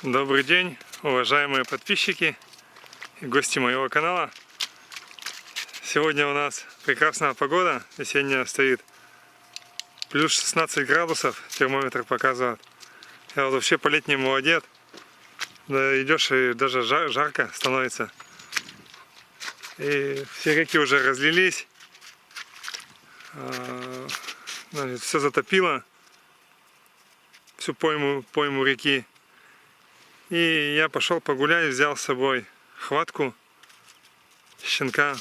Добрый день, уважаемые подписчики и гости моего канала. Сегодня у нас прекрасная погода, весенняя стоит. Плюс 16 градусов термометр показывает. Я вот вообще по-летнему одет. Да идешь и даже жарко становится. И все реки уже разлились. Все затопило. Всю пойму реки. И я пошел погулять, взял с собой хватку, щенка.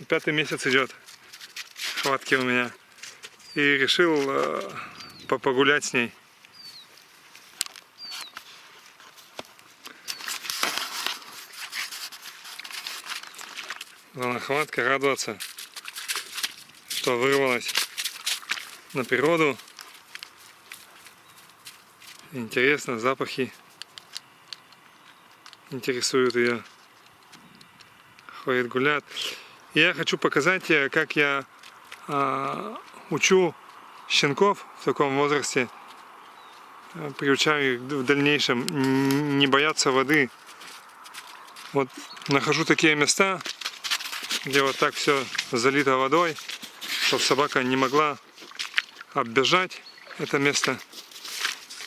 5-й месяц идет хватки у меня. И решил погулять с ней. Главное, хватка, радоваться, что вырвалась на природу. Интересно, запахи интересуют ее. Ходит, гулят. И я хочу показать, как я учу щенков в таком возрасте, приучаю их в дальнейшем не бояться воды. Вот нахожу такие места, где вот так все залито водой, чтобы собака не могла оббежать это место.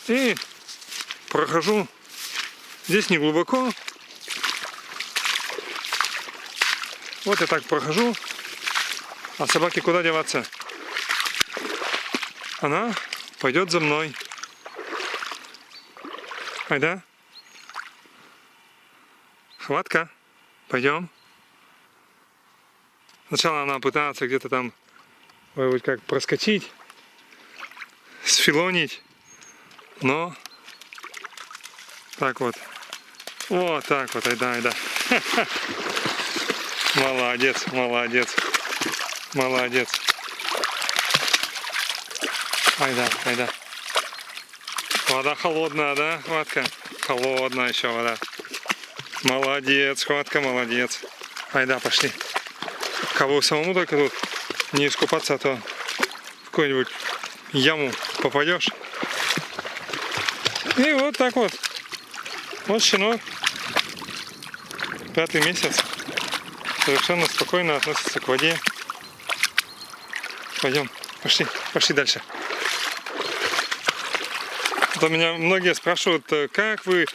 И прохожу. Здесь не глубоко. Вот я так прохожу. А собаке куда деваться? Она пойдет за мной. Айда. Хватка. Пойдем. Сначала она пытается где-то там как проскочить, сфилонить. Но так вот. Вот так вот, айда. Молодец, молодец. Молодец. Айда. Вода холодная, да, хватка? Холодная еще вода. Молодец, хватка, молодец. Айда, пошли. Кого самому только тут не искупаться, а то в какую-нибудь яму попадешь. И вот так вот. Вот щенок. 5-й месяц. Совершенно спокойно относится к воде. Пойдем. Пошли дальше. Вот меня многие спрашивают, как вы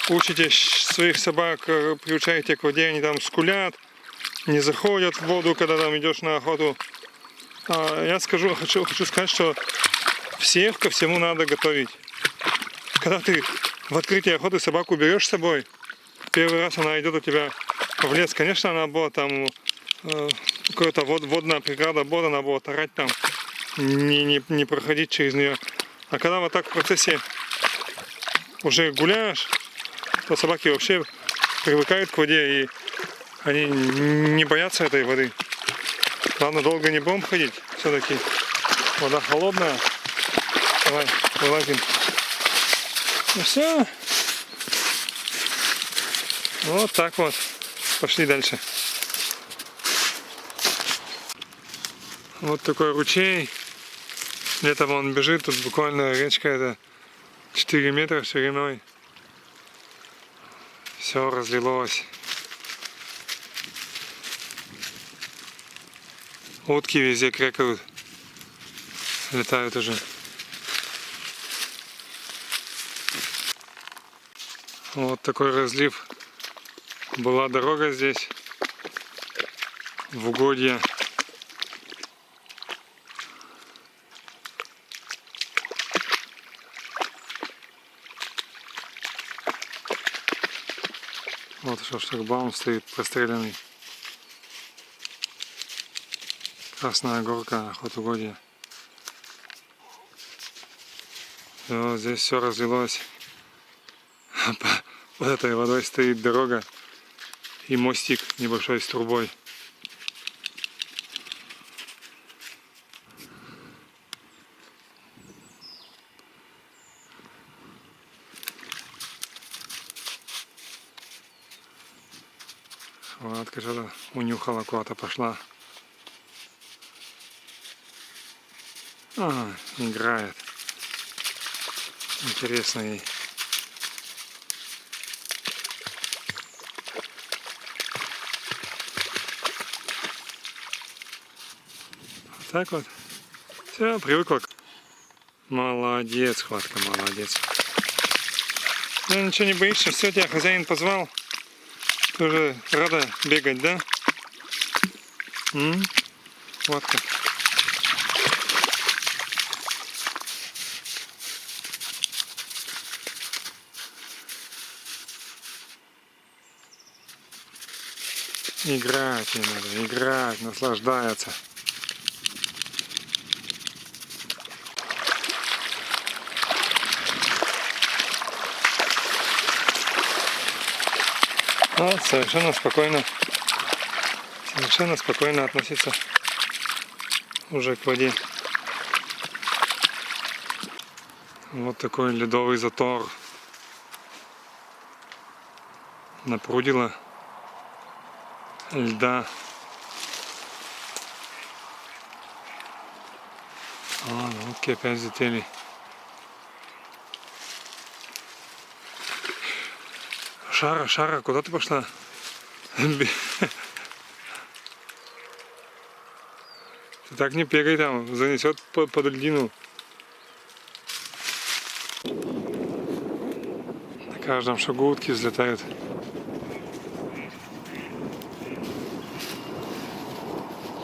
учите своих собак, приучаете к воде, они там скулят, не заходят в воду, когда там идешь на охоту. Я хочу сказать, что всех ко всему надо готовить. Когда ты в открытии охоты собаку берешь с собой, первый раз она идет у тебя в лес, конечно, она будет там какая-то водная преграда будет, она будет орать там, не проходить через нее. А когда вот так в процессе уже гуляешь, то собаки вообще привыкают к воде, и они не боятся этой воды. Главное, долго не будем ходить, все-таки вода холодная. Давай, вылазим. Ну все. Вот так вот. Пошли дальше. Вот такой ручей. Летом он бежит. Тут буквально речка это 4 метра шириной. Все разлилось. Утки везде крякают. Летают уже. Вот такой разлив. Была дорога здесь, в угодье. Вот что шлагбаум стоит простреленный. Красная горка, охотугодье. Вот здесь все разлилось. Под этой водой стоит дорога и мостик небольшой с трубой. Хватка что-то унюхала, куда-то пошла. Играет. Интересно ей. Так вот. Все, привыкла. Молодец, Хватка, молодец. Ну ничего не боишься, все, тебя хозяин позвал. Ты уже рада бегать, да? Хватка. Играть ей надо, играть, наслаждаться. Вот, совершенно спокойно относится уже к воде. Вот такой ледовый затор. Напрудила льда. Утки опять залетели. Шара, куда ты пошла? Ты так не бегай там, занесет под льдину. На каждом шагу утки взлетают.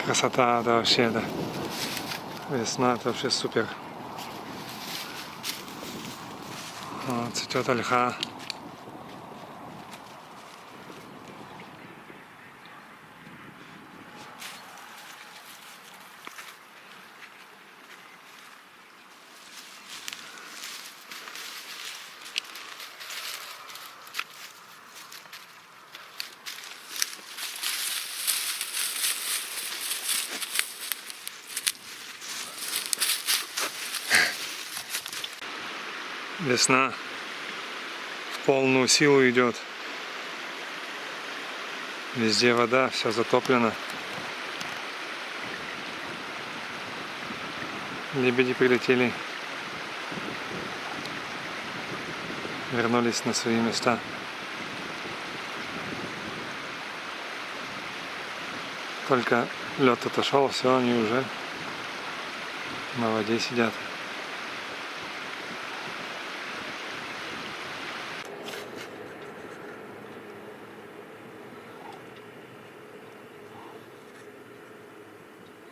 Красота, да, вообще, да. Весна, это вообще супер. Вот, цветет ольха. Весна в полную силу идет. Везде вода, все затоплено. Лебеди прилетели, вернулись на свои места. Только лед отошел, все, они уже на воде сидят.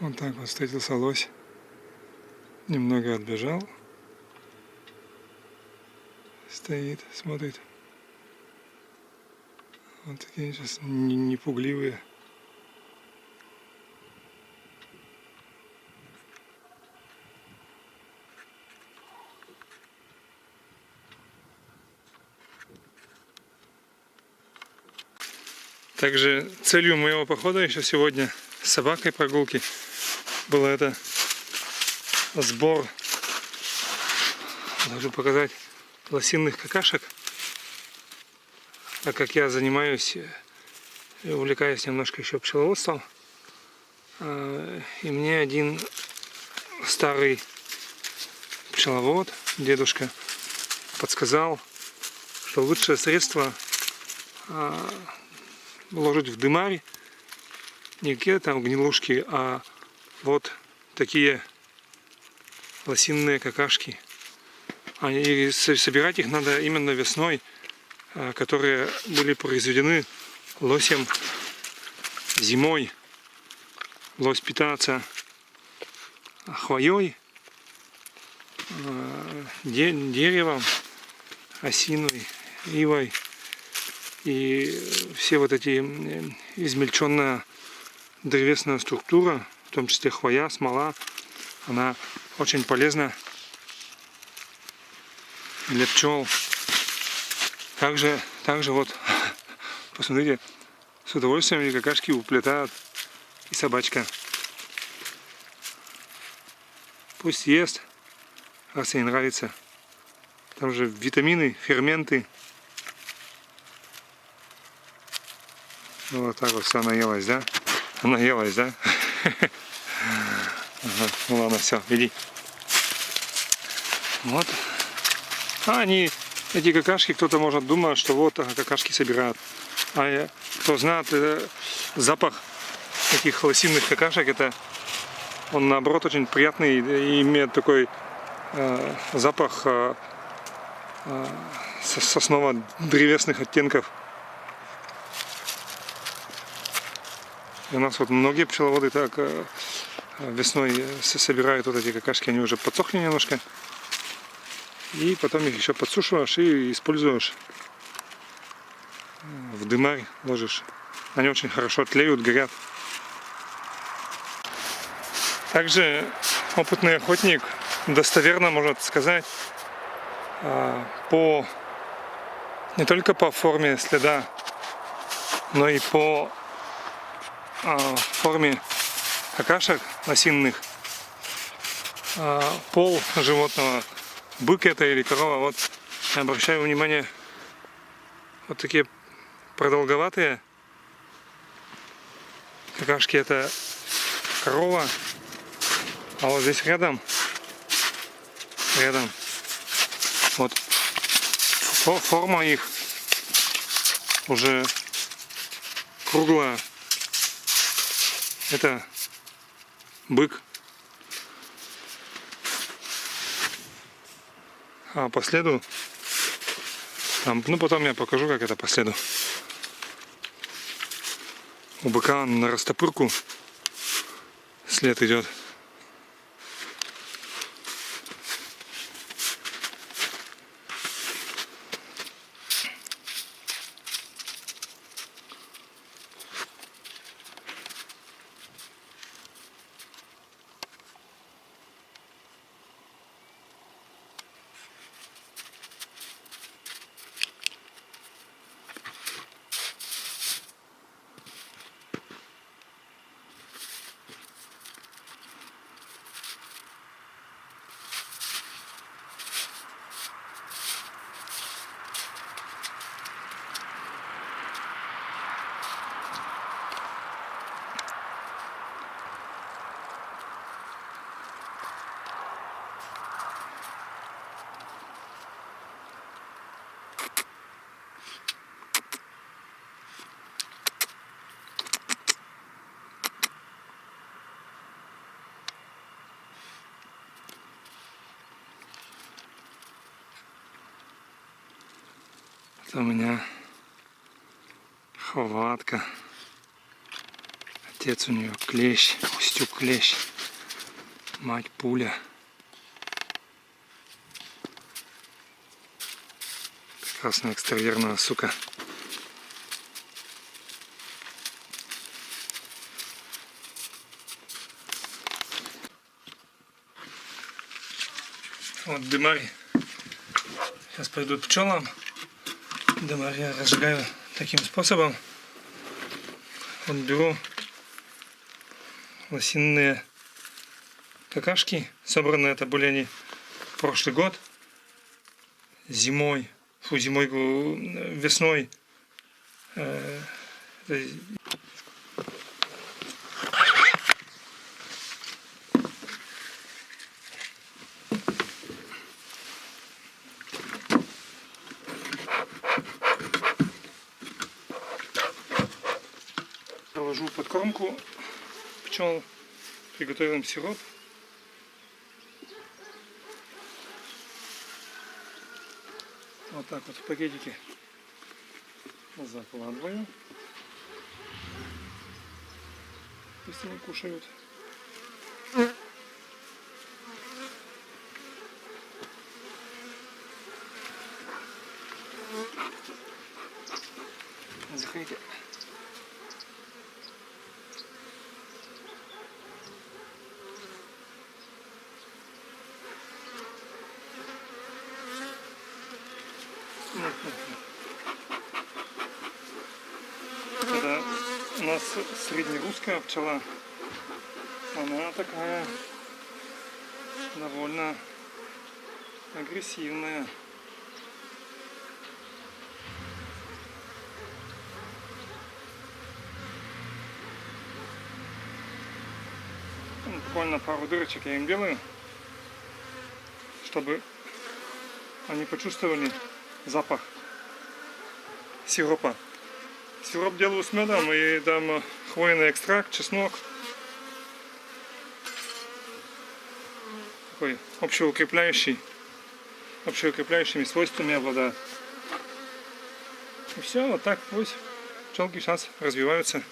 Вот так вот встретился лось. Немного отбежал. Стоит, смотрит. Вот такие сейчас непугливые. Также целью моего похода еще сегодня с собакой прогулки было это сбор, даже показать, лосиных какашек. Так как я занимаюсь, увлекаюсь немножко еще пчеловодством, и мне один старый пчеловод, дедушка, подсказал, что лучшее средство вложить в дымарь не какие там гнилушки, а вот такие лосиные какашки. И собирать их надо именно весной, которые были произведены лосем зимой. Лось питается хвоей, деревом, осиной, ивой. И все вот эти измельченная древесная структура, в том числе хвоя, смола, она очень полезна для пчел. Также вот, посмотрите, с удовольствием эти какашки уплетают и собачка. Пусть ест, раз ей нравится. Там же витамины, ферменты. Ну вот так вот все наелась, да? Наелась, да? Ага. Ну ладно, все, иди. Вот. А они, эти какашки, кто-то может думать, что вот какашки собирают. А кто знает, запах таких лосиных какашек, это он наоборот очень приятный и имеет такой запах сосново-древесных оттенков. И у нас вот многие пчеловоды так весной собирают вот эти какашки, они уже подсохли немножко. И потом их еще подсушиваешь и используешь. В дымарь ложишь. Они очень хорошо тлеют, горят. Также опытный охотник достоверно может сказать не только по форме следа, но и по форме какашек лосиных, пол животного, бык это или корова. Вот я обращаю внимание, вот такие продолговатые какашки, это корова, а вот здесь рядом вот форма их уже круглая, это бык. А по следу там, ну потом я покажу, как это по следу. У быка на растопырку след идет. Это у меня хохлатка. Отец у нее клещ, Устюг клещ. Мать пуля. Прекрасная экстерьерная сука. Вот дымарь. Сейчас пойдут пчелам. Дымарь я разжигаю таким способом. Вот беру лосиные какашки. Собранные, это были они прошлый год. Весной. Проложу подкормку пчел, приготовим сироп. Вот так вот в пакетике закладываю. Пусть они кушают. Заходите. Это у нас среднерусская пчела. Она такая довольно агрессивная. Буквально пару дырочек я им делаю, чтобы они почувствовали запах сиропа. Сироп делаю с медом и дам хвойный экстракт, чеснок. Такой общеукрепляющими свойствами обладает. И все, вот так вот пчелки сейчас развиваются.